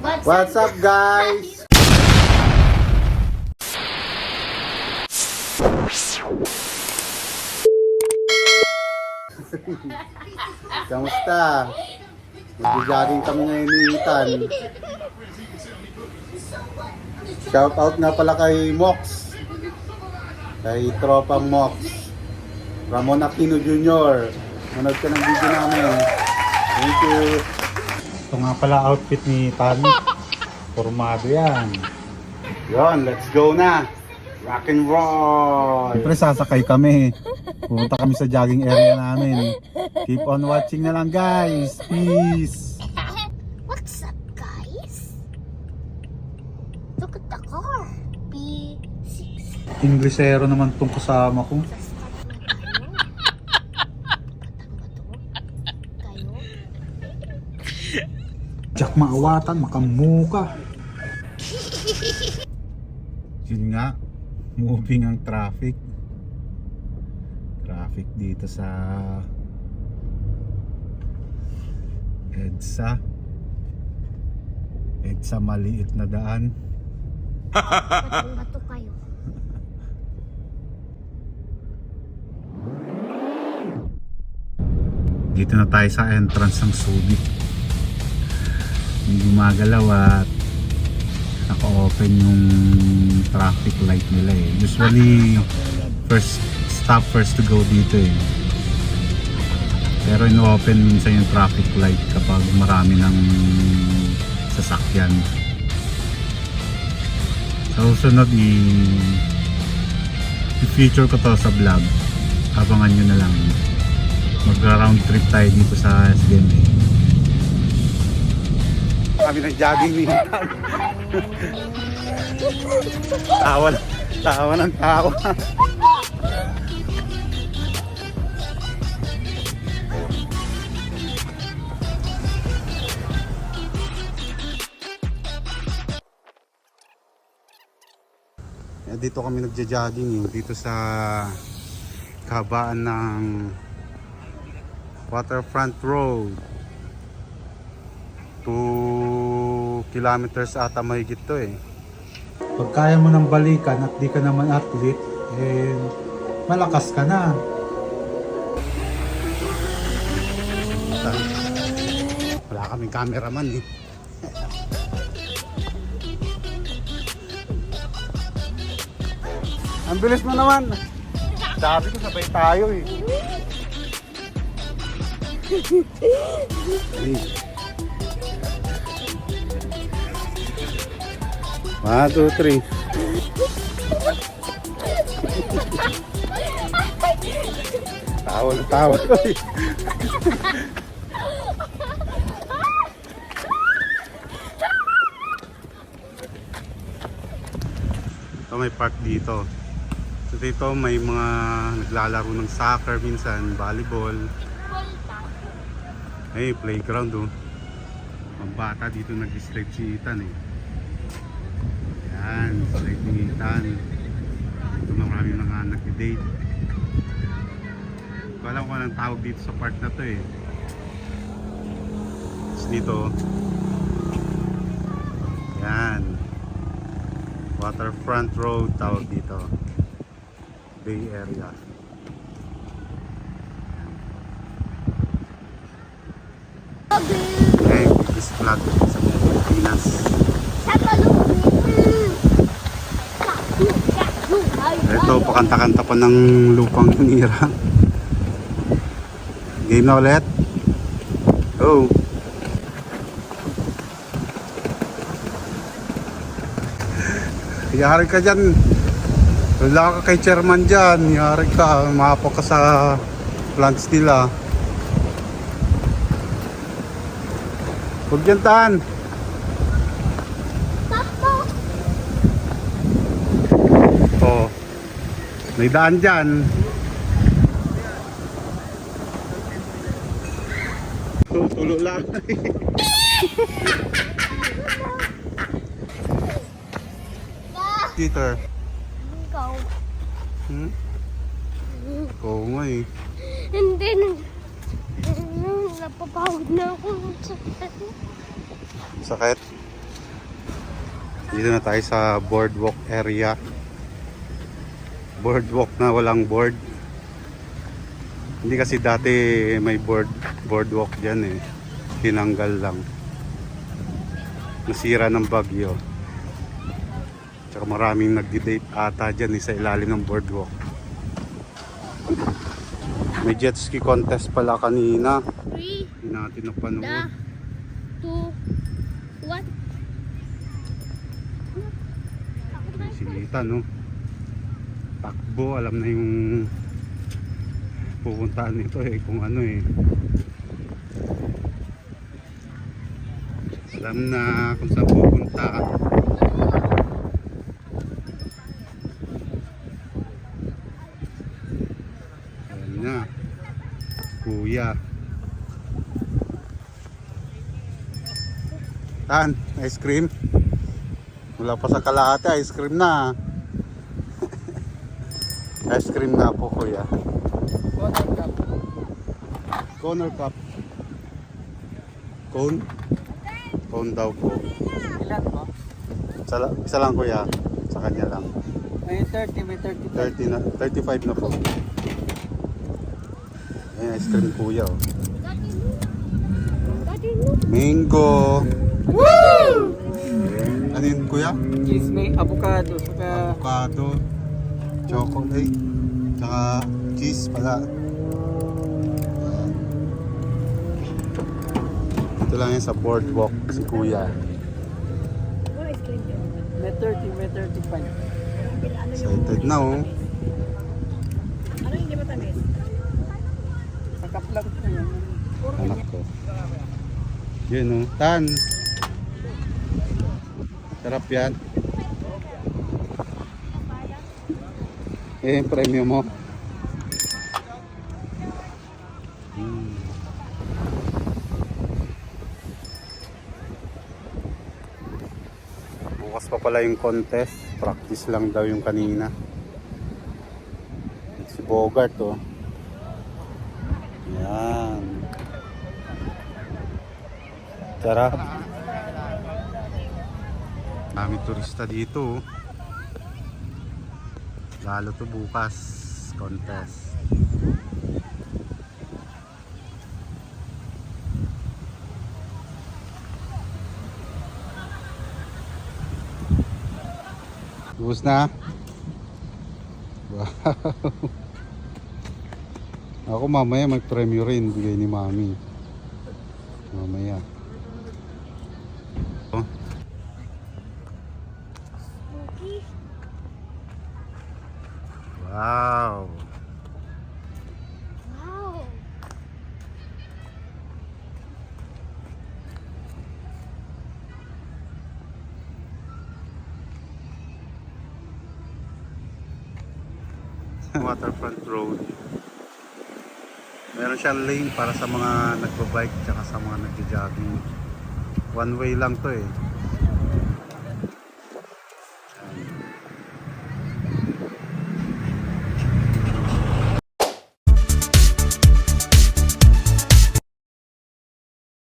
What's up guys? Kamusta? Mag-jogging kami ngayon ni Ethan. Shout out nga pala kay Mox. Kay tropang Mox. Ramon Aquino Jr. Manood ka ng video namin. Thank you. Ito nga pala outfit ni Tani. Formado yan. Yon, let's go na. Rock and roll. Siyempre sasakay kami. Pumunta kami sa jogging area namin. Keep on watching na lang guys. Peace. What's up guys? Look at the car. B6. Inglesero naman tong kasama ko. Jack maawatan, makamuka. Yun nga, moving ang traffic. Traffic dito sa EDSA. EDSA maliit na daan. Bato kayo. Dito na tayo sa entrance ng Subic. Hindi gumagalaw at naka-open yung traffic light nila eh. Usually first stop first to go dito eh. Pero ino-open minsan yung traffic light kapag marami ng sasakyan. So sunod i-feature ko to sa vlog. Abangan nyo na lang. Mag-round trip tayo dito sa SDMA. Kami nag-jogging ni Ethan. Tawa ng tawa. Dito kami nagja-jogging dito sa kahabaan ng Waterfront Road. 2 kilometers ata mahigit to eh. Pag kaya mo nang balikan at di ka naman athlete, eh, malakas ka na. Wala kaming cameraman eh. Ang bilis mo naman. Sabi ko sabay tayo eh. 1, 2, 3. Tawa na tawa. Ito may park dito. So dito may mga naglalaro ng soccer minsan, volleyball. Ay, playground oh. Ang bata dito nag-stretch si Ethan eh. Yan, stretch ni Ethan. Dito marami mga nag-date. Hindi ko alam kung anong tawag dito sa park na to eh. Tapos dito, yan, Waterfront Road tawag dito. Bay Area. Okay, this vlog sa Pilipinas. Ito, pakanta-kanta pa ng Lupang Hinirang. Game na ulit. Oh. Yari ka dyan. Wala ka kay chairman dyan. Yari ka. Mahapo ka sa plants nila. Huwag dyan taan. Oh. May daan dyan. Tulo lang. Peter. Ikaw. Oo nga eh. Hindi. Napapagod na ako. Sakit? Dito na tayo sa boardwalk area. Boardwalk na walang board. Hindi kasi dati may boardwalk dyan eh. Tinanggal lang. Nasira ng bagyo. Tsaka maraming nagdi-date ata dyan eh, sa ilalim ng boardwalk. May jet ski contest pala kanina. 3, Hindi natin napanood. 2, 1. Sinita no. Takbo, alam na yung pupuntaan nito eh, kung ano eh. Alam na kung saan pupunta. Alam na. Kuya. Tan, ice cream? Wala pa sa kalahati, ice cream na. Ice cream na po kuya. Corner cup. Cone? Cone daw po. Ilan po? Isa lang kuya. Sa kanya lang. May 30, may 35. 30 na, 35 na po. Ayan, ice cream kuya. Oh. Mango. Woo! Ano yun kuya? Cheese, may avocado, saka Avocado. Chocolate. Tsaka cheese pala. Ito lang yan sa boardwalk si kuya. may 30, may 35. Excited na oh. Sakap lang po yan. Anak ko. Yun oh. Tan. Sarap yan. Eh, yung premium mo. Bukas pa pala yung contest. Practice lang daw yung kanina. Si Bogart oh. Yan. Sarap. Dami turista dito oh. Lalo to bukas contest. Bus na. Wow. Ako mamaya may premyo rin bigay ni Mami. Mamaya. Oh. Wow. Wow. Waterfront Road. Meron siyang lane para sa mga nagbabike tsaka sa mga nagja-jogging. One way lang to eh.